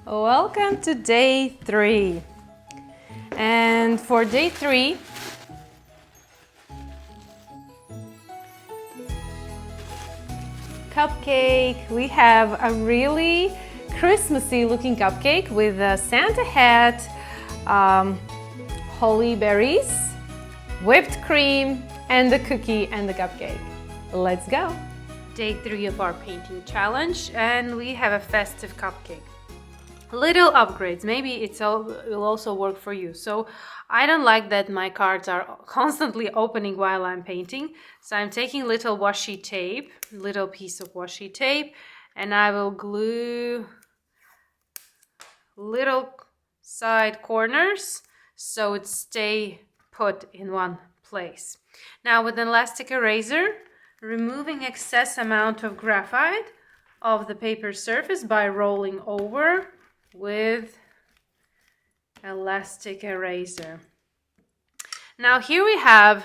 Welcome to day 3. And for day 3, cupcake, we have a really Christmassy looking cupcake with a Santa hat, holly berries, whipped cream, and the cookie and the cupcake. Let's go! Day 3 of our painting challenge, and we have a festive cupcake. Little upgrades, maybe it will also work for you. So I don't like that my cards are constantly opening while I'm painting. So I'm taking little washi tape, little piece of washi tape, and I will glue little side corners so it stay put in one place. Now with an elastic eraser, removing excess amount of graphite of the paper surface by rolling over with elastic eraser. Now here we have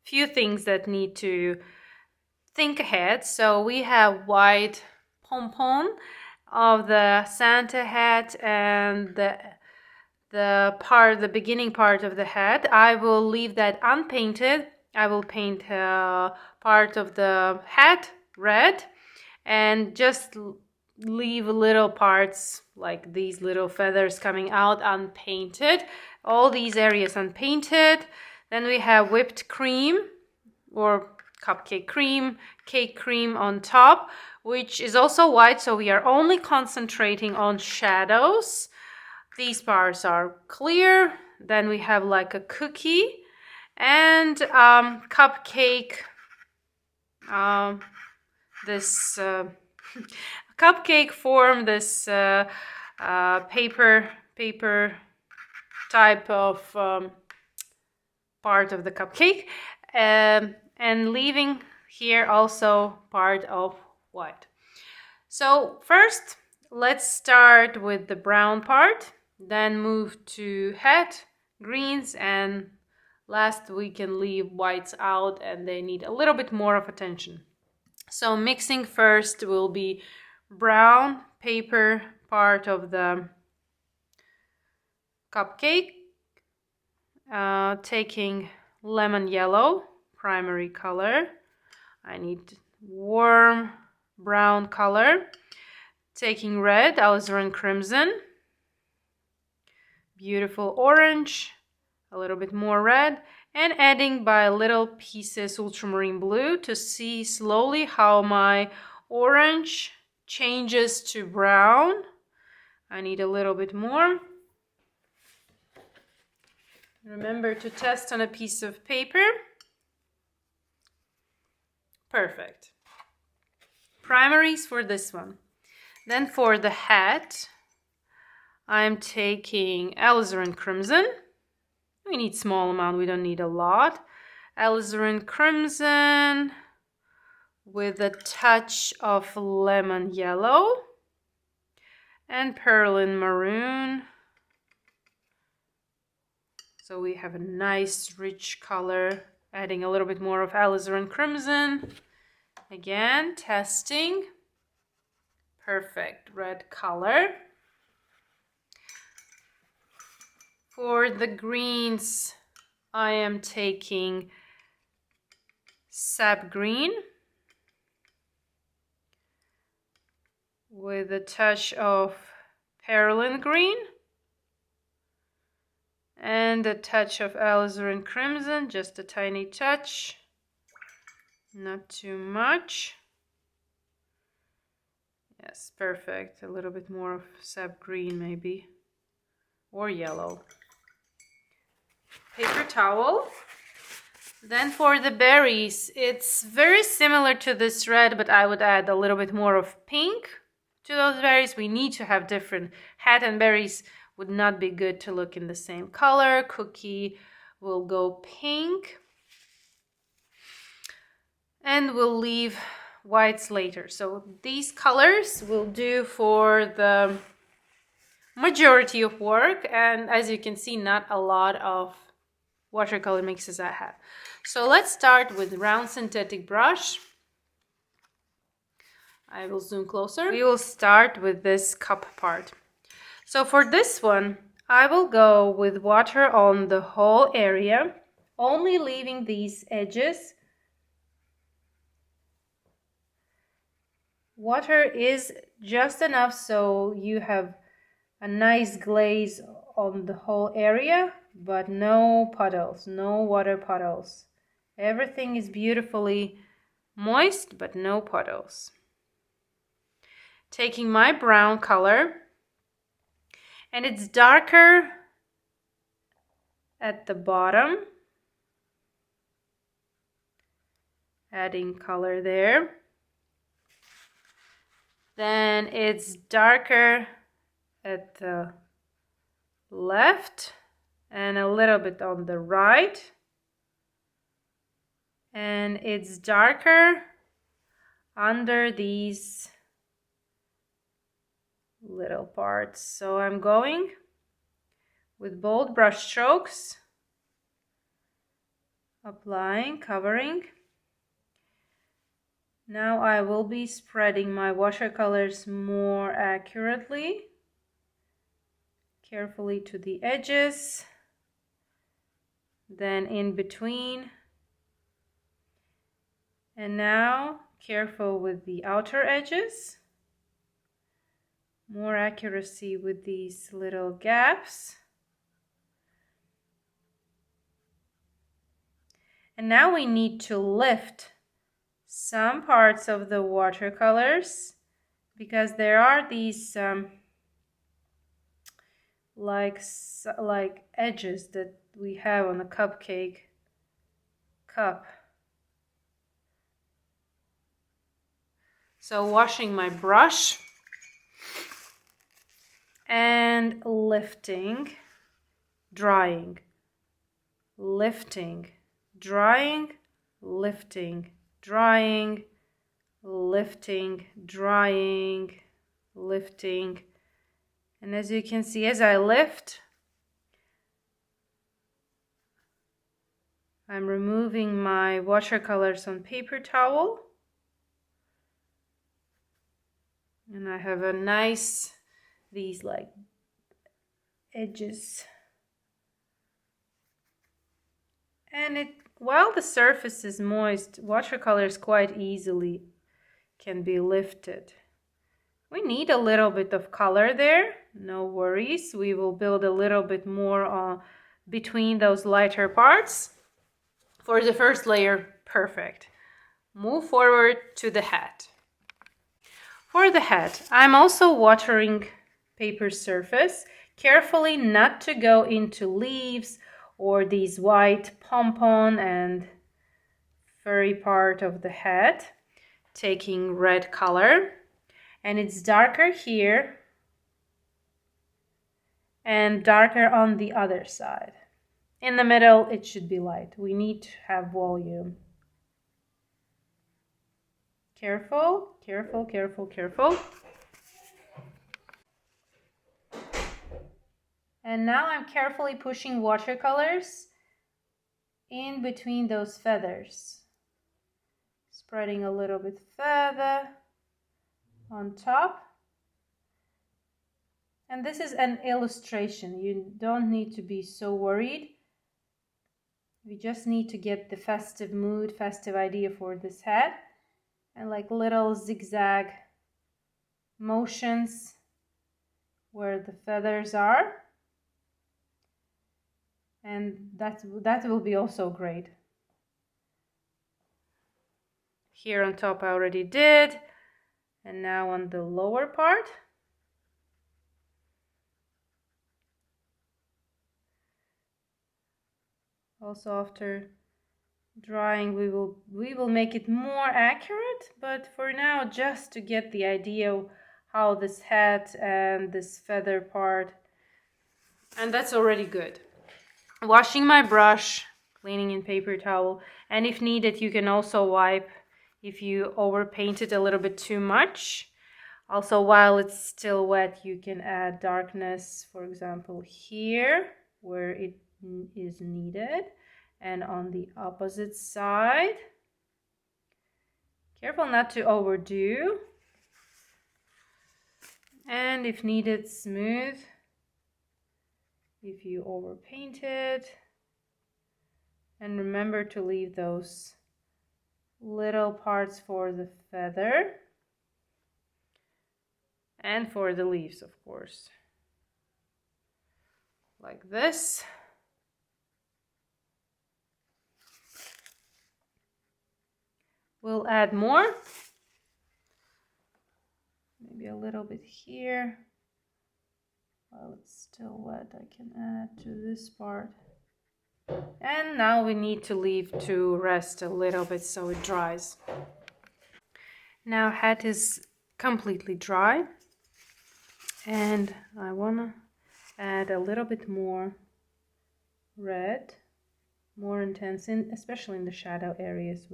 few things that need to think ahead. So we have white pom-pom of the Santa hat and the beginning part of the hat. I will leave that unpainted. I will paint part of the hat red and just leave little parts like these little feathers coming out unpainted. All these areas unpainted. Then we have whipped cream or cupcake cream, cake cream on top, which is also white, so we are only concentrating on shadows. These parts are clear. Then we have like a cookie and cupcake, this cupcake form, this paper type of part of the cupcake, and leaving here also part of white. So first let's start with the brown part, then move to hat, greens, and last we can leave whites out and they need a little bit more of attention. So mixing first will be brown paper part of the cupcake, taking lemon yellow primary color. I need warm brown color, taking red, alizarin crimson, beautiful orange, a little bit more red, and adding by little pieces ultramarine blue to see slowly how my orange changes to brown. I need a little bit more. Remember to test on a piece of paper. Perfect. Primaries for this one. Then for the hat, I'm taking alizarin crimson. We need small amount, we don't need a lot. Alizarin crimson with a touch of lemon yellow and perlin maroon. So we have a nice rich color, adding a little bit more of alizarin crimson. Again, testing. Perfect red color. For the greens, I am taking sap green with a touch of perlin green and a touch of alizarin crimson, just a tiny touch, not too much. Yes, perfect. A little bit more of sap green maybe, or yellow. Paper towel. Then for the berries, it's very similar to this red, but I would add a little bit more of pink to those berries. We need to have different. Hat and berries would not be good to look in the same color. Cookie will go pink. And we'll leave whites later. So these colors will do for the majority of work. And as you can see, not a lot of watercolor mixes I have. So let's start with round synthetic brush. I will zoom closer. We will start with this cup part. So for this one, I will go with water on the whole area, only leaving these edges. Water is just enough so you have a nice glaze on the whole area, but no puddles, no water puddles. Everything is beautifully moist, but no puddles. Taking my brown color, and it's darker at the bottom. Adding color there. Then it's darker at the left and a little bit on the right. And it's darker under these little parts. So I'm going with bold brush strokes, applying, covering. Now I will be spreading my watercolors more accurately, carefully to the edges, then in between. And now careful with the outer edges. More accuracy with these little gaps. And now we need to lift some parts of the watercolors because there are these like edges that we have on a cupcake cup. So washing my brush and lifting, drying, lifting, drying, lifting, drying, lifting, drying, lifting. And as you can see, as I lift, I'm removing my watercolors on paper towel. And I have a nice, these like edges. And while the surface is moist, watercolors quite easily can be lifted. We need a little bit of color there, no worries. We will build a little bit more between those lighter parts. For the first layer, perfect. Move forward to the hat. For the hat, I'm also watering paper surface, carefully not to go into leaves or these white pompon and furry part of the hat. Taking red color, and it's darker here and darker on the other side. In the middle, it should be light. We need to have volume. Careful, careful, careful, careful. And now I'm carefully pushing watercolors in between those feathers. Spreading a little bit further on top. And this is an illustration. You don't need to be so worried. We just need to get the festive mood, festive idea for this hat. And like little zigzag motions where the feathers are. And that will be also great. Here on top I already did. And now on the lower part. Also after drying we will make it more accurate, but for now just to get the idea how this hat and this feather part, and that's already good. Washing my brush, cleaning in paper towel, and if needed you can also wipe if you overpainted a little bit too much. Also while it's still wet you can add darkness, for example here where it is needed. And on the opposite side, careful not to overdo. And if needed, smooth. If you overpaint it. And remember to leave those little parts for the feather. And for the leaves, of course. Like this. We'll add more. Maybe a little bit here. While it's still wet, I can add to this part. And now we need to leave to rest a little bit so it dries. Now hat is completely dry. And I want to add a little bit more red, more intense, especially in the shadow areas,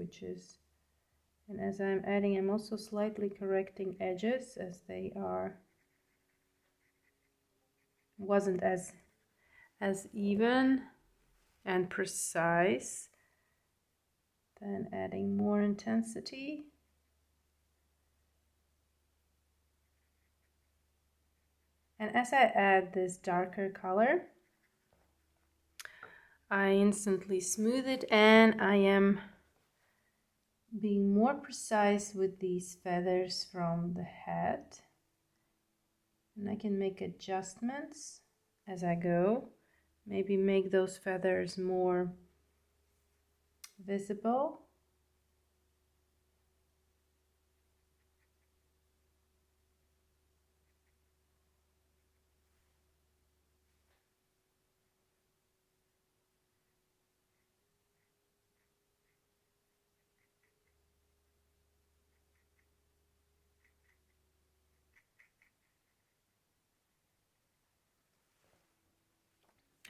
and as I'm adding, I'm also slightly correcting edges as they wasn't as even and precise. Then adding more intensity. And as I add this darker color, I instantly smooth it, and I am being more precise with these feathers from the head. And I can make adjustments as I go. Maybe make those feathers more visible.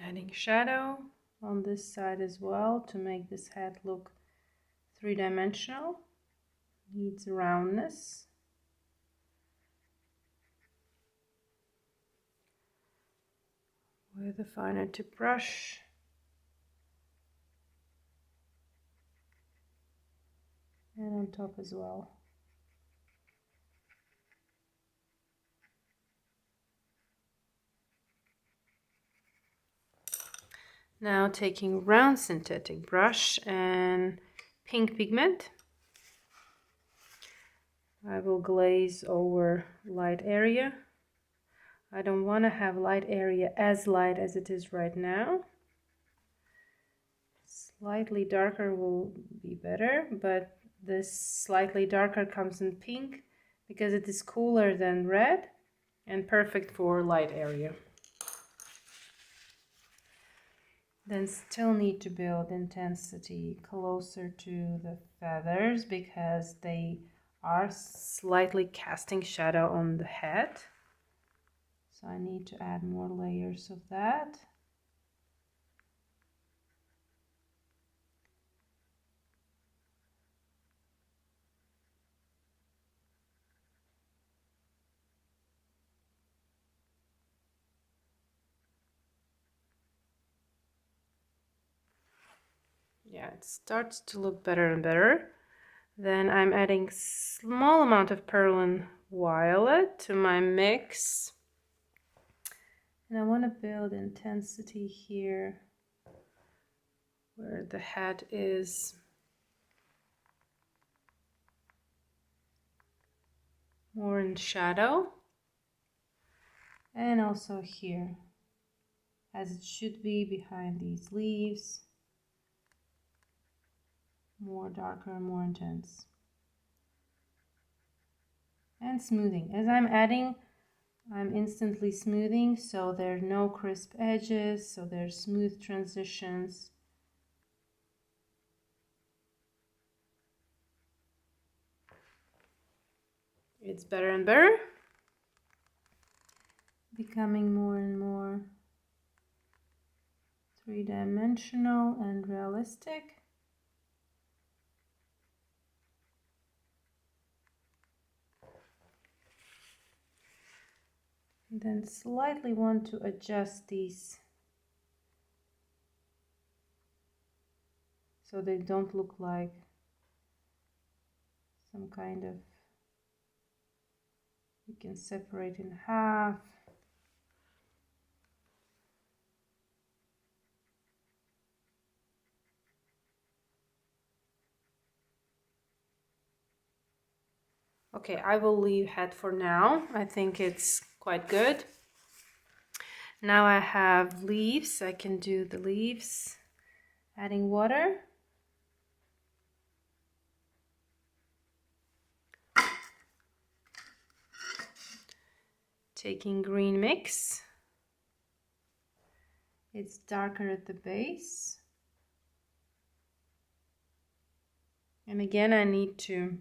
Adding shadow on this side as well to make this head look three-dimensional. Needs roundness. With a finer tip brush. And on top as well. Now taking round synthetic brush and pink pigment, I will glaze over light area. I don't want to have light area as light as it is right now. Slightly darker will be better, but this slightly darker comes in pink because it is cooler than red and perfect for light area. Then still need to build intensity closer to the feathers because they are slightly casting shadow on the head. So I need to add more layers of that. Yeah, it starts to look better and better. Then I'm adding small amount of Perlin Violet to my mix. And I want to build intensity here where the head is more in shadow. And also here, as it should be behind these leaves. More darker and more intense. And smoothing. As I'm adding, I'm instantly smoothing so there are no crisp edges, so there's smooth transitions. It's better and better. Becoming more and more three-dimensional and realistic. And then slightly want to adjust these so they don't look like some kind of You can separate in half. Okay, I will leave head for now. I think it's quite good. Now I have leaves. I can do the leaves. Adding water. Taking green mix. It's darker at the base. And again, I need to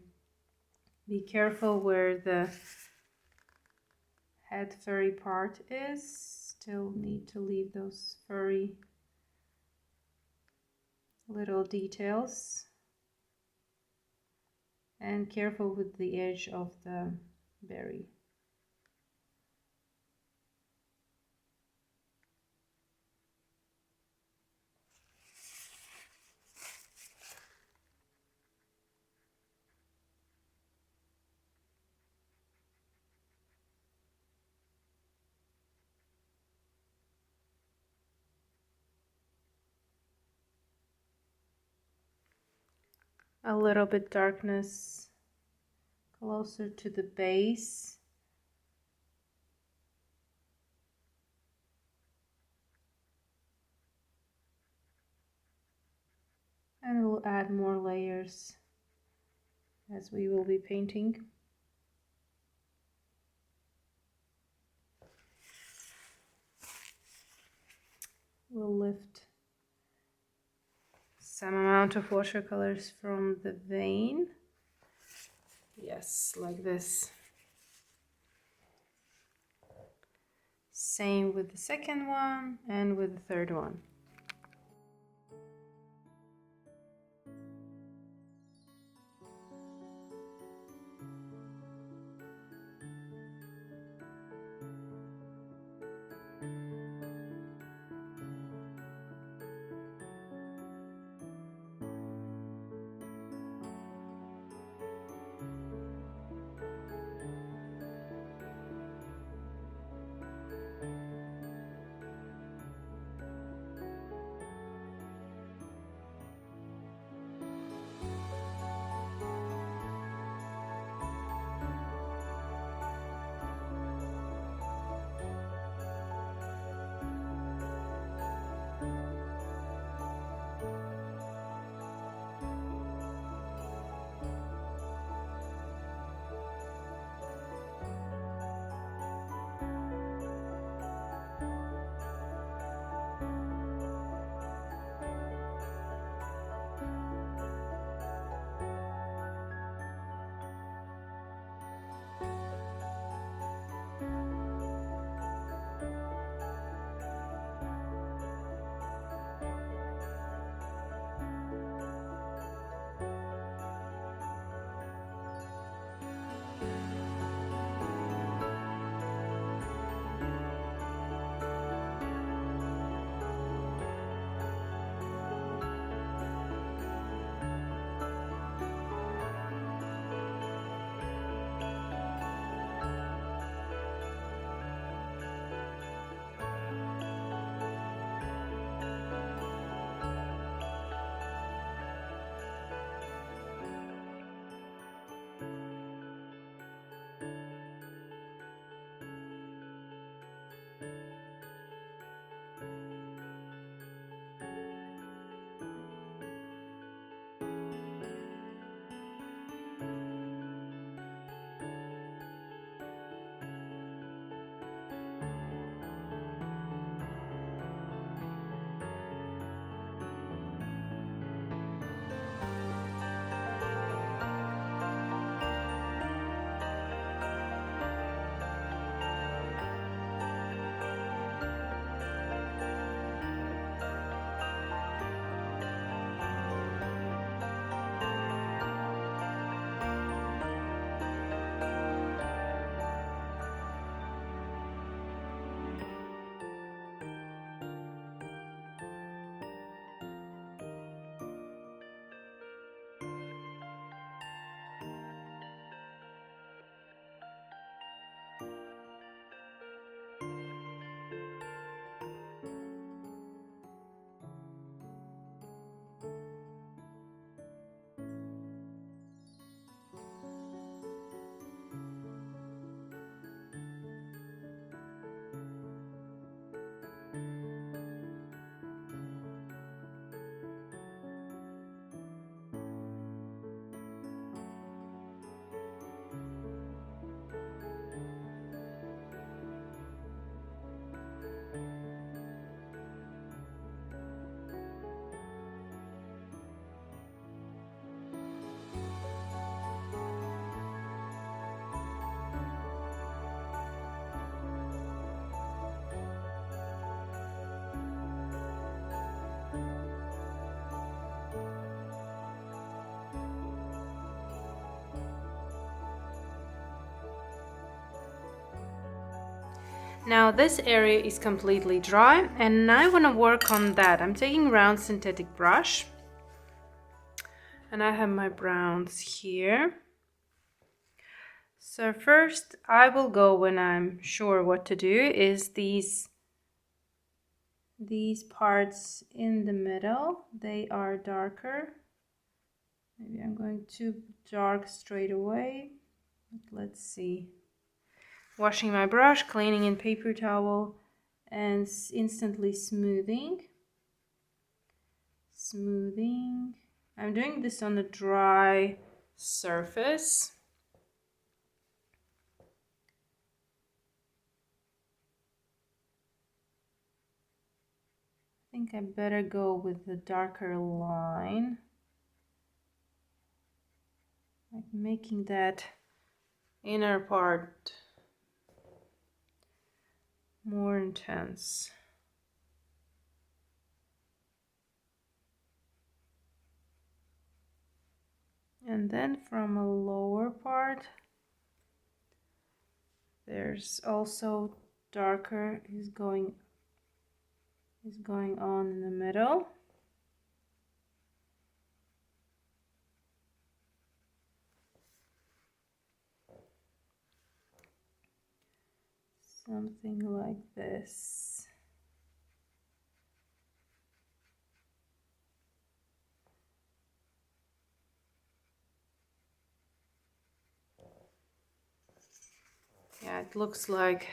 be careful where the head furry part is. Still need to leave those furry little details. And careful with the edge of the berry. A little bit darkness closer to the base. And we'll add more layers as we will be painting. We'll lift some amount of watercolors from the vein. Yes, like this. Same with the second one and with the third one. Now this area is completely dry and I want to work on that. I'm taking round synthetic brush and I have my browns here. So first I will go, when I'm sure what to do, is these parts in the middle. They are darker. Maybe I'm going too dark straight away. Let's see. Washing my brush, cleaning in paper towel, and instantly smoothing. I'm doing this on a dry surface. I think I better go with the darker line, like making that inner part more intense. And then from a lower part, there's also darker is going on in the middle. Something like this. Yeah, it looks like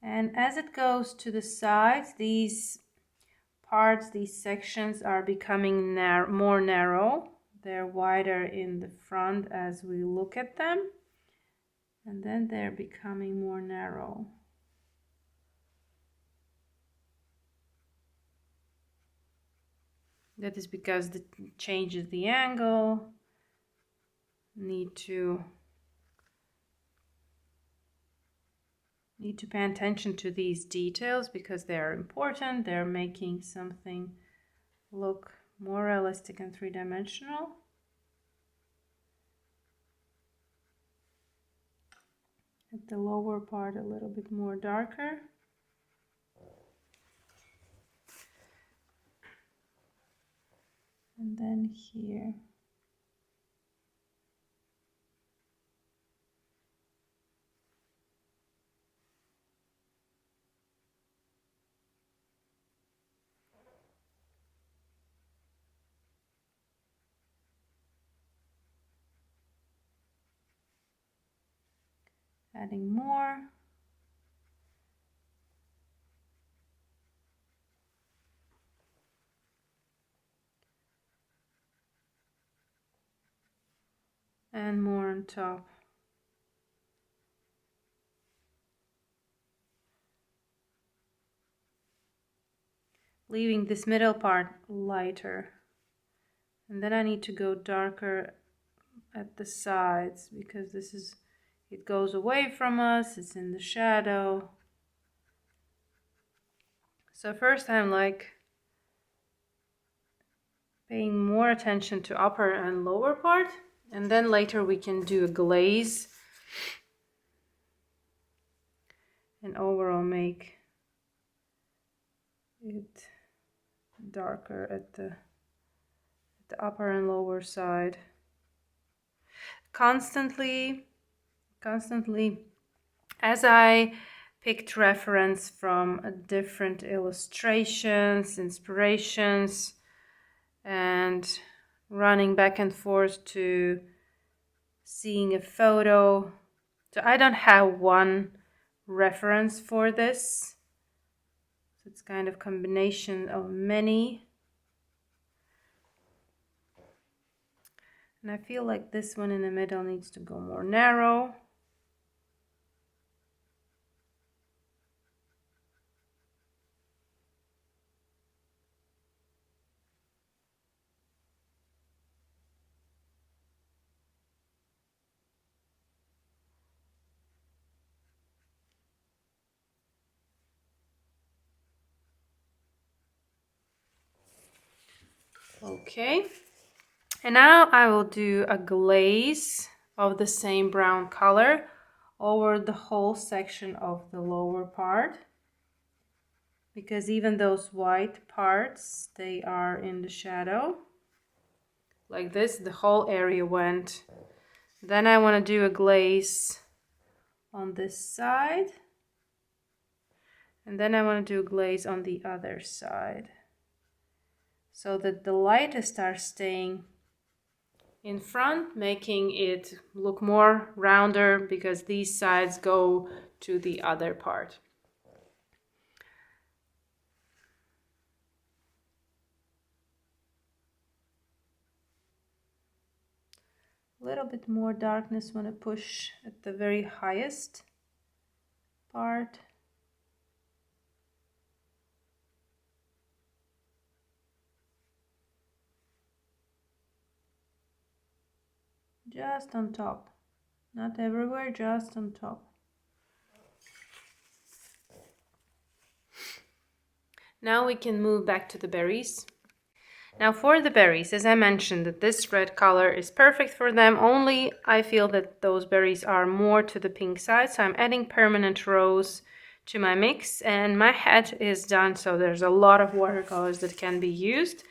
and as it goes to the sides, these parts, these sections are becoming more narrow. They're wider in the front as we look at them, and then they're becoming more narrow. That is because it changes the angle. Need to pay attention to these details because they are important. They're making something look more realistic and three-dimensional. At the lower part a little bit more darker. And then here. Adding more. And more on top. Leaving this middle part lighter. And then I need to go darker at the sides because it goes away from us, it's in the shadow. So first I'm like paying more attention to upper and lower part, and then later we can do a glaze and overall make it darker at the upper and lower side. Constantly as I picked reference from different illustrations, inspirations, and running back and forth to seeing a photo. So I don't have one reference for this. So it's kind of combination of many. And I feel like this one in the middle needs to go more narrow. Okay, and now I will do a glaze of the same brown color over the whole section of the lower part, because even those white parts, they are in the shadow. Like this, the whole area went. Then I want to do a glaze on this side. And then I want to do a glaze on the other side, so that the light starts staying in front, making it look more rounder, because these sides go to the other part. A little bit more darkness when I push at the very highest part. Just on top, not everywhere, just on top. Now we can move back to the berries. Now for the berries, as I mentioned, that this red color is perfect for them, only I feel that those berries are more to the pink side, so I'm adding permanent rose to my mix, and my hat is done, so there's a lot of watercolors that can be used.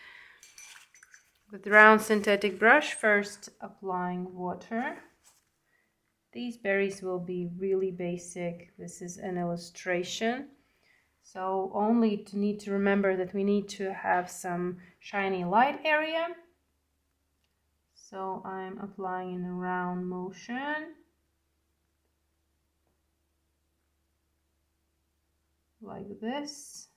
With round synthetic brush, first applying water. These berries will be really basic. This is an illustration. So only need to remember that we need to have some shiny light area. So I'm applying in a round motion. Like this.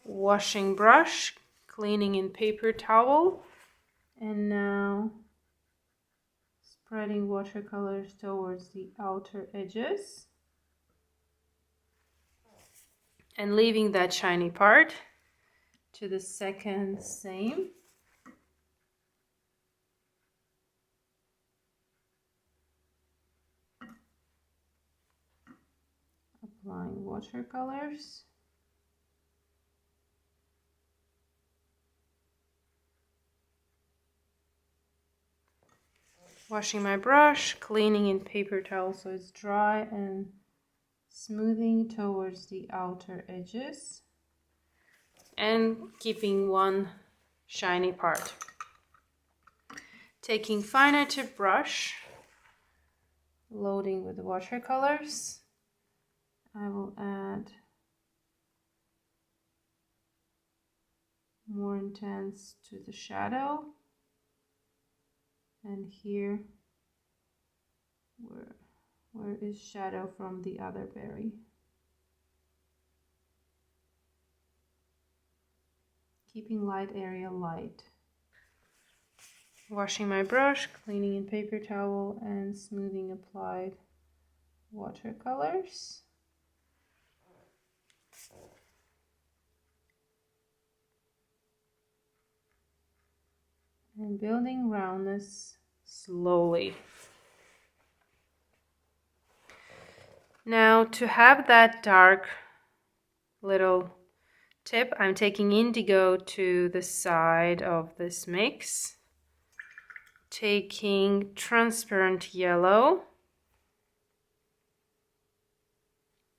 Washing brush, cleaning in paper towel. And now spreading watercolors towards the outer edges. And leaving that shiny part to the second same. Applying watercolors. Washing my brush, cleaning in paper towel so it's dry, and smoothing towards the outer edges. And keeping one shiny part. Taking finer tip brush, loading with watercolors. I will add more intense to the shadow. And here, where is shadow from the other berry? Keeping light area light. Washing my brush, cleaning in paper towel, and smoothing applied watercolors. And building roundness slowly. Now to have that dark little tip, I'm taking indigo to the side of this mix. Taking transparent yellow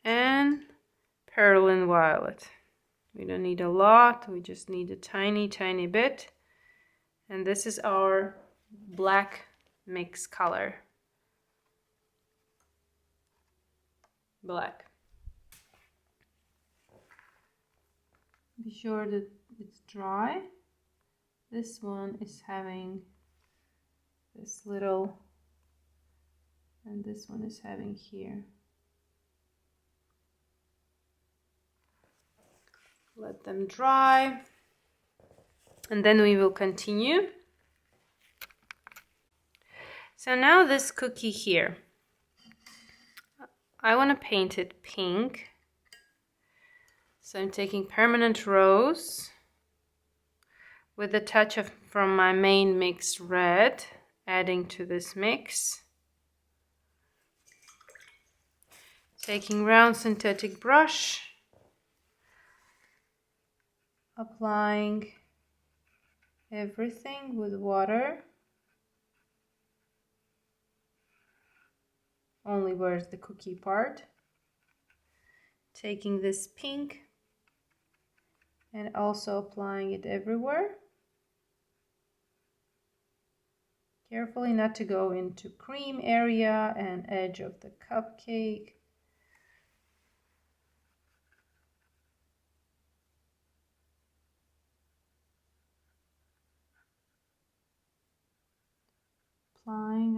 and perylene violet. We don't need a lot, we just need a tiny bit. And this is our black mix color. Black. Be sure that it's dry. This one is having this little, and this one is having here. Let them dry. And then we will continue. So now this cookie here, I want to paint it pink. So I'm taking permanent rose with a touch of from my main mix red, adding to this mix. Taking round synthetic brush, applying everything with water. only where's the cookie part. Taking this pink and also applying it everywhere. Carefully not to go into cream area and edge of the cupcake.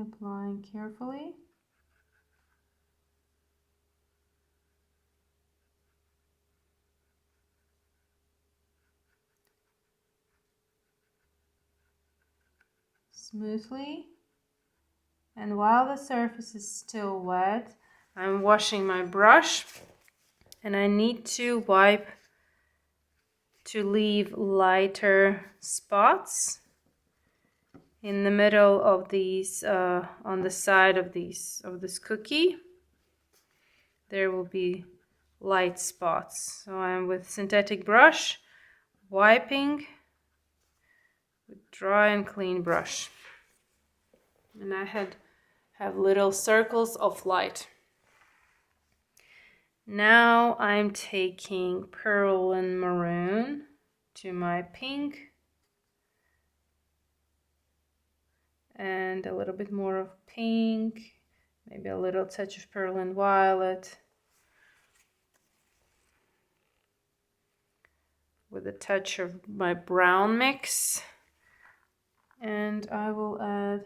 Applying carefully. Smoothly. And while the surface is still wet, I'm washing my brush and I need to wipe to leave lighter spots in the middle of these, on the side of this cookie. There will be light spots. So I'm with synthetic brush, wiping with dry and clean brush. And I have little circles of light. Now I'm taking pearl and maroon to my pink. And a little bit more of pink, maybe a little touch of pearl and violet, with a touch of my brown mix. And I will add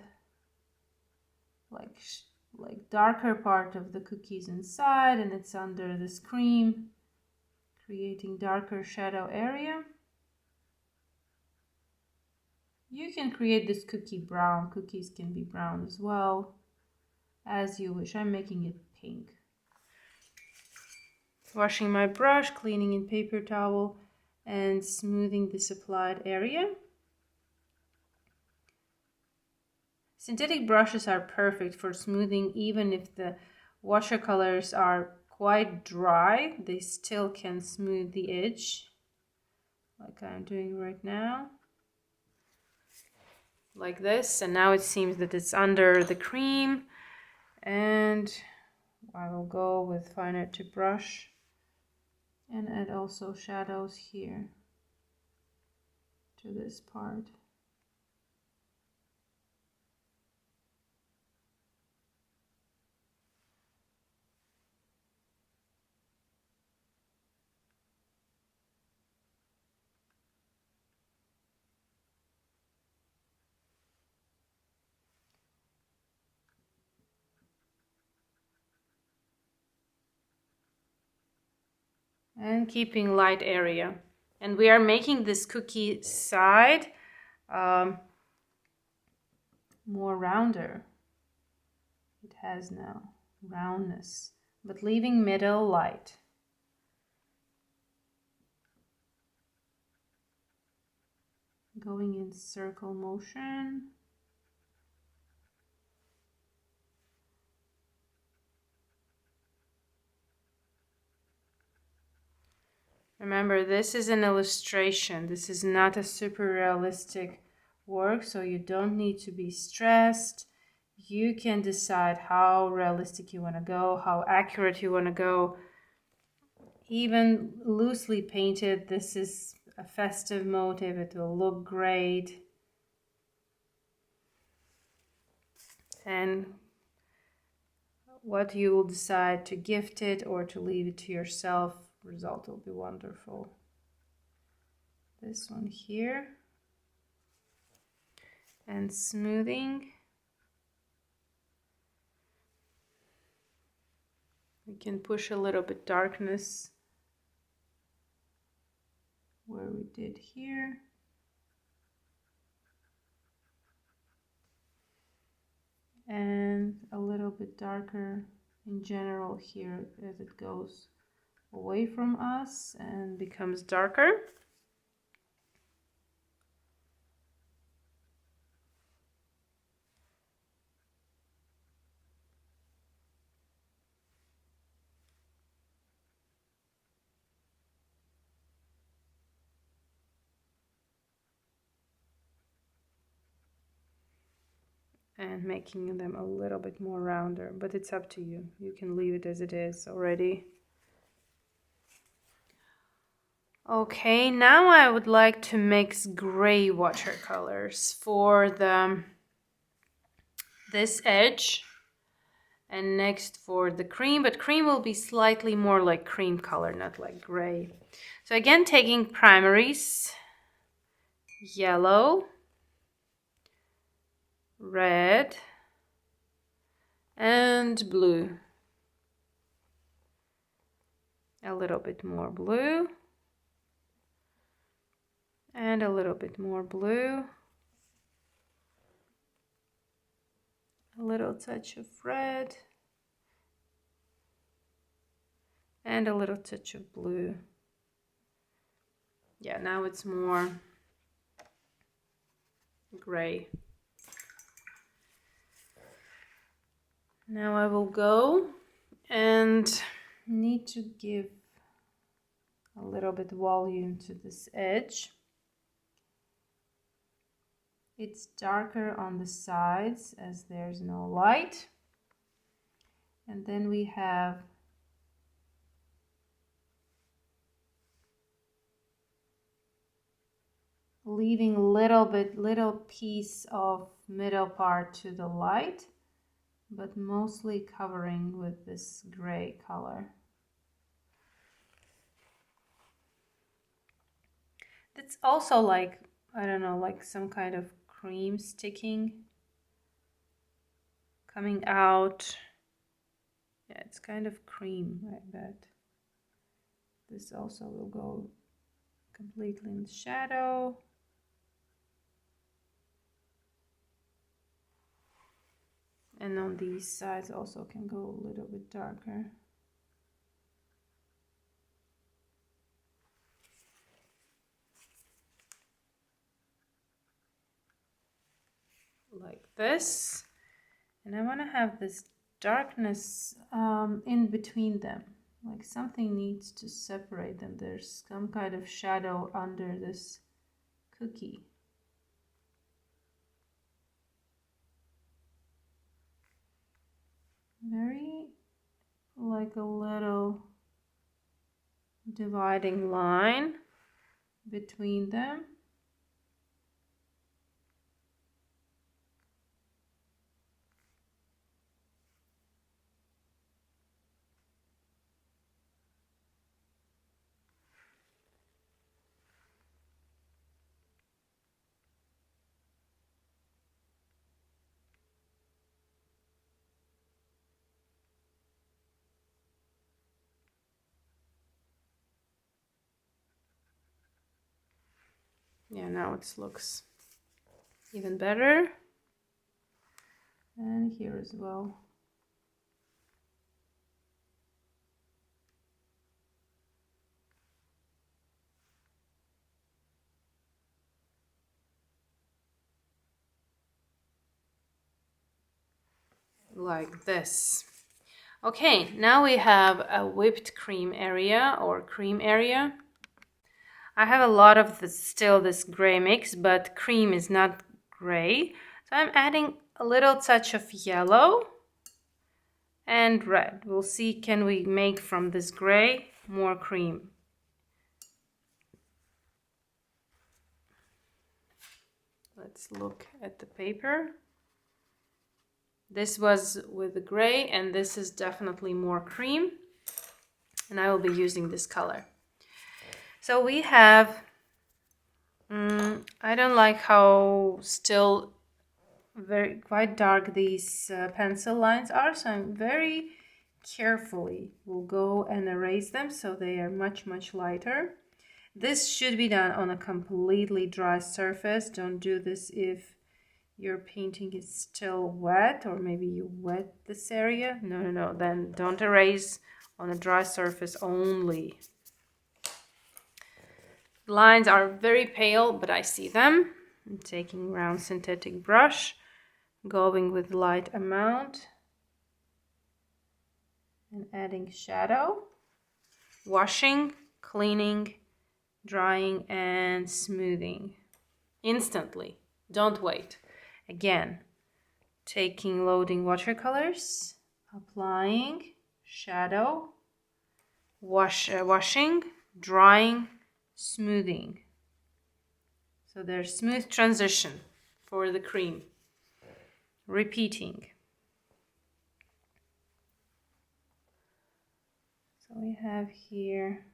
like darker part of the cookies inside, and it's under this cream, creating darker shadow area. You can create this cookie brown. Cookies can be brown as well, as you wish. I'm making it pink. Washing my brush, cleaning in paper towel, and smoothing this applied area. Synthetic brushes are perfect for smoothing, even if the watercolors are quite dry. They still can smooth the edge, like I'm doing right now. Like this, and now it seems that it's under the cream, and I will go with finer tip brush and add also shadows here to this part. And keeping light area. And we are making this cookie side more rounder. It has now roundness, but leaving middle light. Going in circle motion. Remember, this is an illustration. This is not a super realistic work, so you don't need to be stressed. You can decide how realistic you want to go, how accurate you want to go. Even loosely painted, this is a festive motif. It will look great. And what you will decide to gift it or to leave it to yourself, result will be wonderful. This one here. And smoothing. We can push a little bit darkness where we did here. And a little bit darker in general here as it goes away from us and becomes darker. and making them a little bit more rounder, but it's up to you. You can leave it as it is already. Okay, now I would like to mix gray watercolors for this edge, and next for the cream, but cream will be slightly more like cream color, not like gray. So again, taking primaries, yellow, red, and blue. A little bit more blue, and a little bit more blue. A little touch of red, and a little touch of blue. Yeah, now it's more gray. Now I will go and need to give a little bit volume to this edge. It's darker on the sides as there's no light. And then we have leaving little piece of middle part to the light, but mostly covering with this gray color. It's also like, I don't know, like some kind of cream sticking, coming out. Yeah, it's kind of cream like that. This also will go completely in the shadow. And on these sides also can go a little bit darker. Like this. And I want to have this darkness in between them. Like something needs to separate them. There's some kind of shadow under this cookie. Very like a little dividing line between them. Yeah, now it looks even better. And here as well. Like this. Okay, now we have a whipped cream area or cream area. I have a lot of this gray mix, but cream is not gray. So I'm adding a little touch of yellow and red. We'll see, can we make from this gray more cream? Let's look at the paper. This was with the gray, and this is definitely more cream. And I will be using this color. So we have, I don't like how still quite dark these pencil lines are, so I'm very carefully will go and erase them so they are much lighter. This should be done on a completely dry surface. Don't do this if your painting is still wet, or maybe you wet this area. No, then don't erase on a dry surface only. Lines are very pale, but I see them. I'm taking round synthetic brush, going with light amount, and adding shadow, washing, cleaning, drying, and smoothing instantly. Don't wait. Again, Taking loading watercolors, applying, shadow, washing, drying, smoothing. So there's smooth transition for the cream. Repeating. So we have here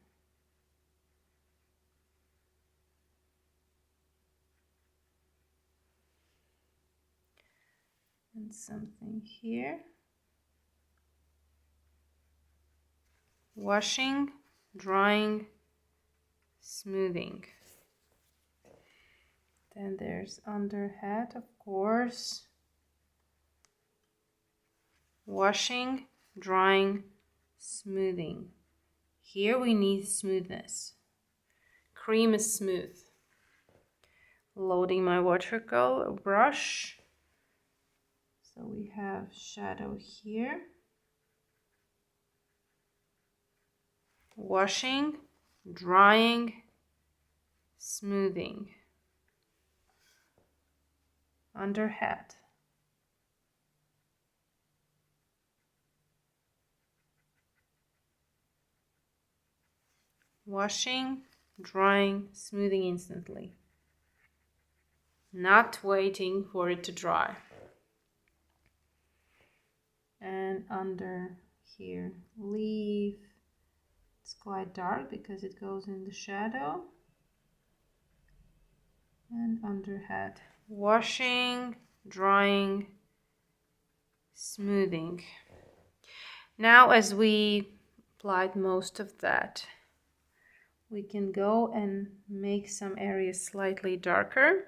and something here. Washing, drying, smoothing. Then there's underhead, of course. Washing, drying, smoothing. Here we need smoothness. Cream is smooth. Loading my watercolor brush. So we have shadow here. Washing, drying, smoothing. Underhead. Washing, drying, smoothing instantly. Not waiting for it to dry. And under here, leaf. It's quite dark because it goes in the shadow. And underhead. Washing, drying, smoothing. Now as we applied most of that, we can go and make some areas slightly darker.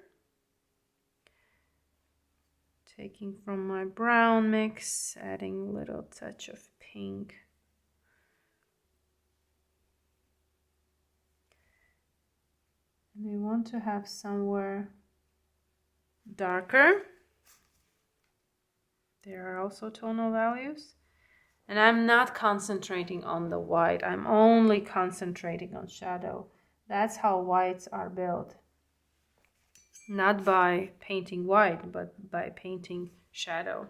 Taking from my brown mix, adding a little touch of pink. And we want to have somewhere darker. There are also tonal values. And I'm not concentrating on the white. I'm only concentrating on shadow. That's how whites are built. Not by painting white, but by painting shadow.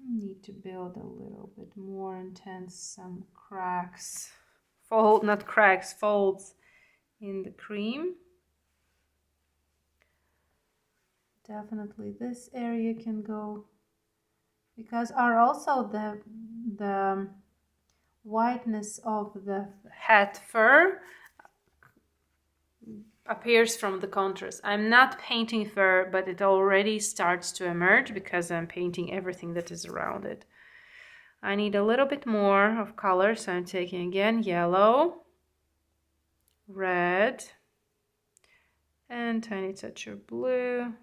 Need to build a little bit more intense, some cracks. Not cracks, folds in the cream. Definitely this area can go, because are also the whiteness of the hat fur appears from the contrast. I'm not painting fur, but it already starts to emerge because I'm painting everything that is around it. I need a little bit more of color, so I'm taking again yellow, red, and tiny touch of blue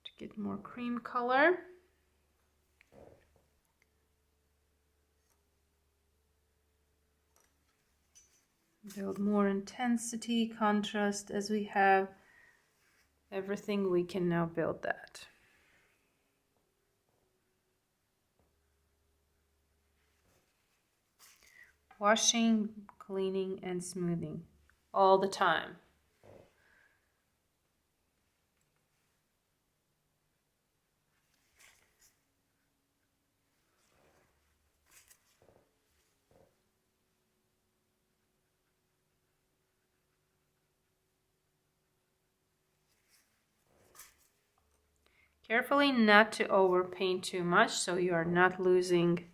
to get more cream color. Build more intensity, contrast. As we have everything, we can now build that. Washing, cleaning, and smoothing all the time. Carefully not to overpaint too much so you are not losing.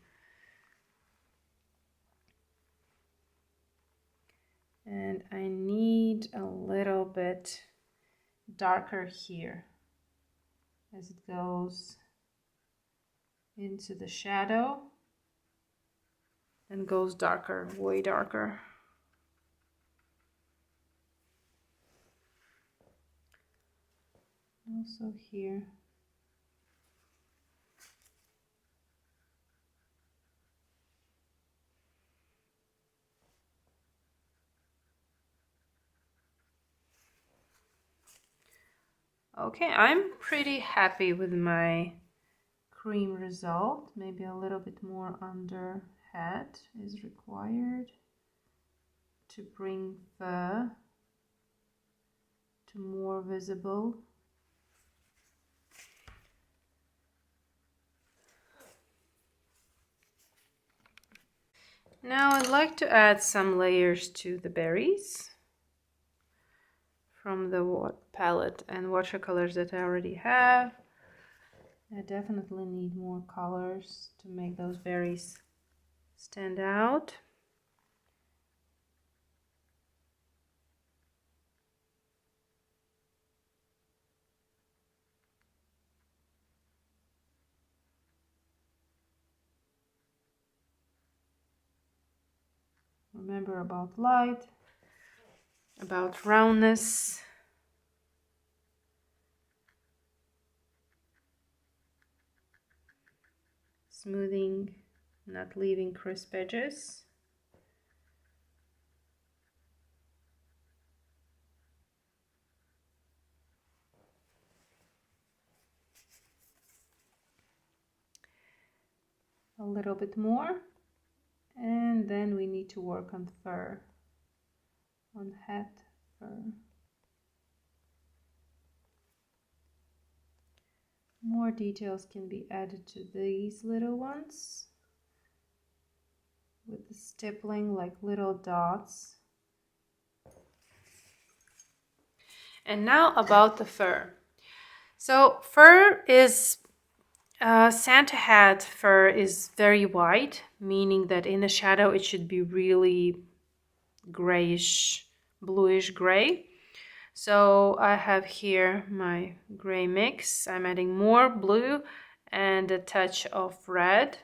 And I need a little bit darker here as it goes into the shadow and goes darker, way darker. Also here. Okay, I'm pretty happy with my cream result. Maybe a little bit more under hat is required to bring the to more visible Now I'd like to add some layers to the berries from the palette and watercolors that I already have. I definitely need more colors to make those berries stand out. Remember about light, about roundness. Smoothing, not leaving crisp edges. A little bit more. And then we need to work on fur, on hat fur. More details can be added to these little ones with the stippling, like little dots. And now about the fur. So fur is Santa hat fur is very white, meaning that in the shadow it should be really grayish, bluish gray. So I have here my gray mix. I'm adding more blue and a touch of red.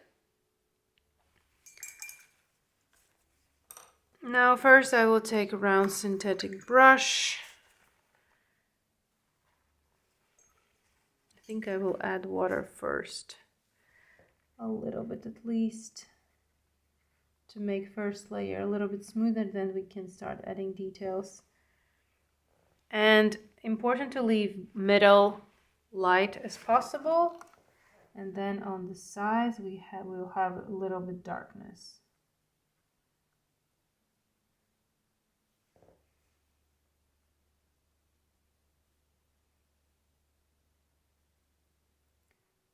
Now first I will take a round synthetic brush. I think I will add water first, a little bit at least, to make first layer a little bit smoother, then we can start adding details. And important to leave middle light as possible, and then on the sides we'll have a little bit darkness.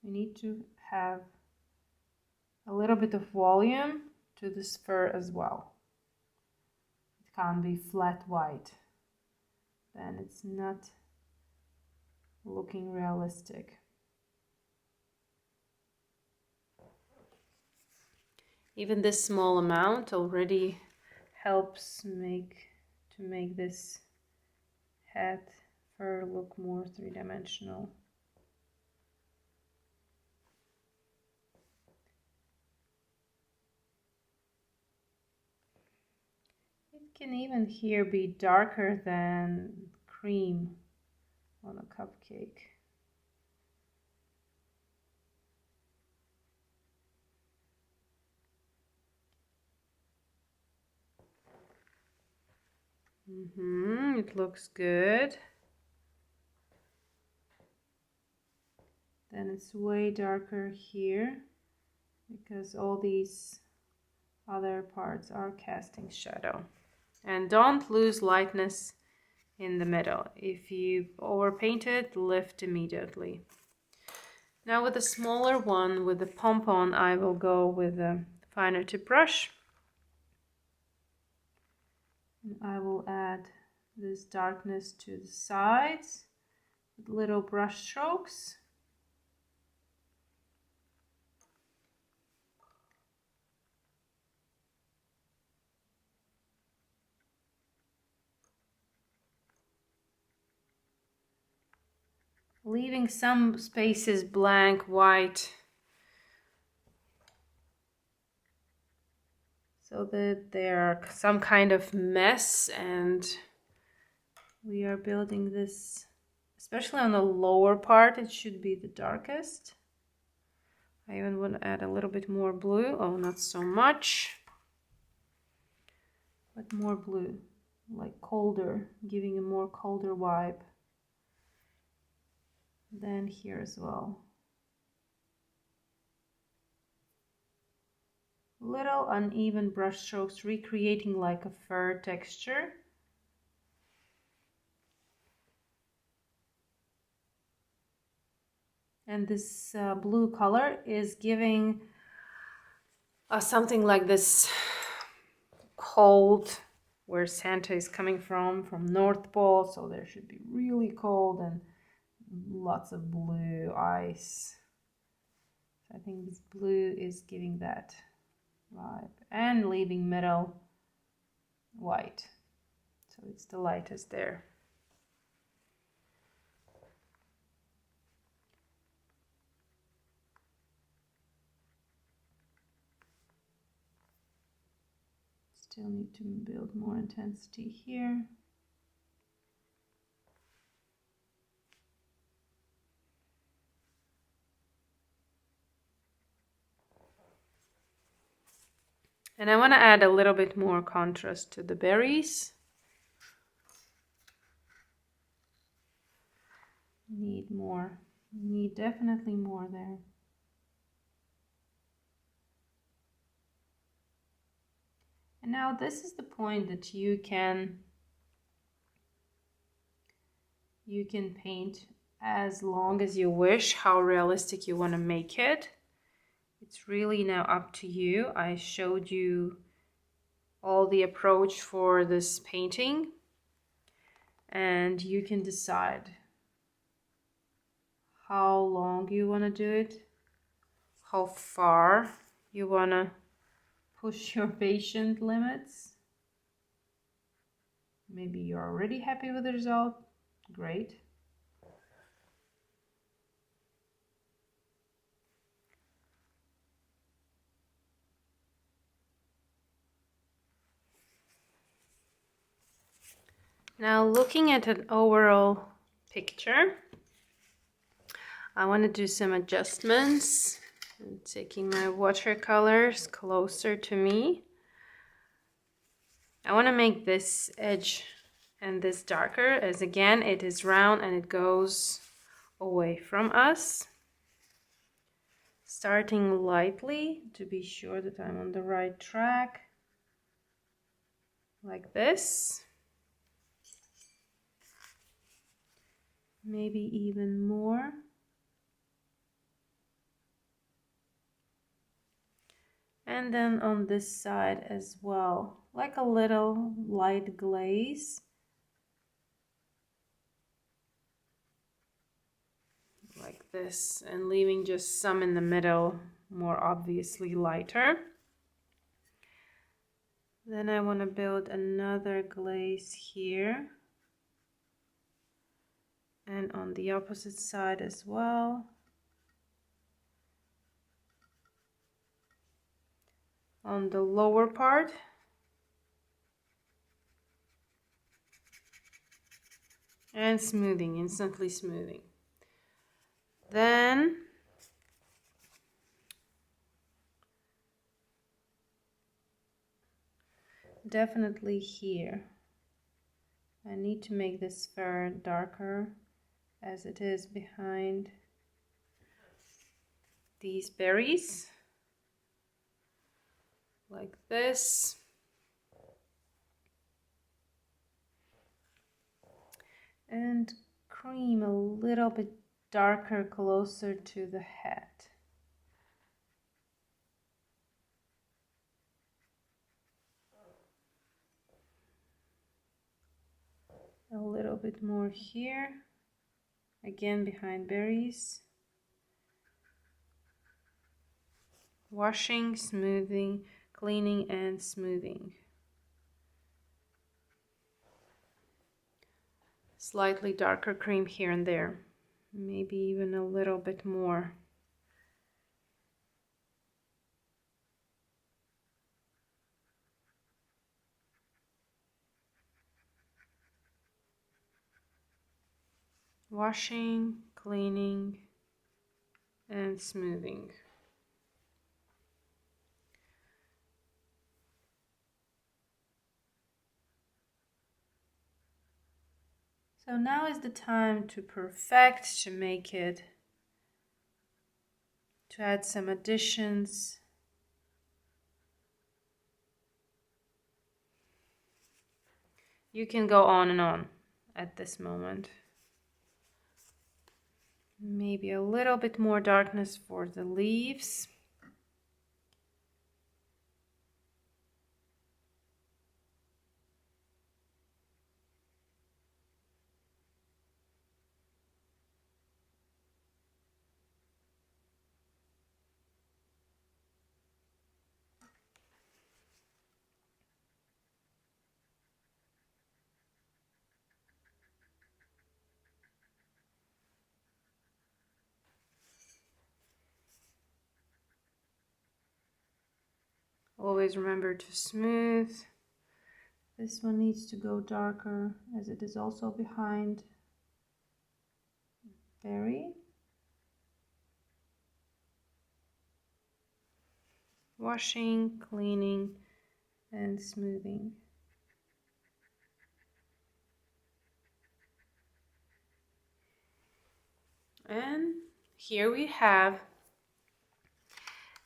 We need to have a little bit of volume to this fur as well. It can't be flat white, then it's not looking realistic. Even this small amount already helps to make this hat fur look more three-dimensional. It can even here be darker than cream on a cupcake. It looks good. Then it's way darker here because all these other parts are casting shadow. And don't lose lightness in the middle. If you overpainted, lift immediately. Now with the smaller one, with the pom-pom, I will go with a finer tip brush. And I will add this darkness to the sides with little brush strokes. Leaving some spaces blank white so that there are some kind of mess, and we are building this, especially on the lower part, it should be the darkest. I even want to add a little bit more blue. Oh, not so much, but more blue, like colder, giving a more colder vibe. Then here as well. Little uneven brush strokes, recreating like a fur texture. And this blue color is giving something like this cold, where Santa is coming from North Pole, so there should be really cold and lots of blue ice. I think this blue is giving that vibe, and leaving middle white, so it's the lightest there. Still need to build more intensity here. And I want to add a little bit more contrast to the berries. Need more. Need definitely more there. And now this is the point that you can paint as long as you wish, how realistic you want to make it. It's really now up to you. I showed you all the approach for this painting, and you can decide how long you want to do it, how far you want to push your patient limits. Maybe you're already happy with the result. Great. Now, looking at an overall picture, I want to do some adjustments. I'm taking my watercolors closer to me. I want to make this edge and this darker, as again it is round and it goes away from us. Starting lightly to be sure that I'm on the right track, like this. Maybe even more. And then on this side as well, like a little light glaze. Like this, and leaving just some in the middle, more obviously lighter. Then I want to build another glaze here. And on the opposite side as well. On the lower part. And smoothing, instantly smoothing. Then definitely here. I need to make this fur darker as it is behind these berries, like this. And cream a little bit darker closer to the head. A little bit more here, again behind berries. Washing, smoothing, cleaning and smoothing. Slightly darker cream here and there, maybe even a little bit more. Washing, cleaning and smoothing. So now is the time to perfect, to make it, to add some additions. You can go on and on at this moment. Maybe a little bit more darkness for the leaves. Always remember to smooth. This one needs to go darker as it is also behind. Very. Washing, cleaning, and smoothing. And here we have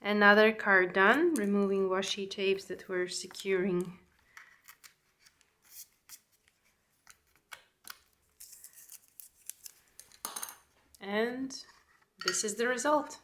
another card done, removing washi tapes that were securing. And this is the result.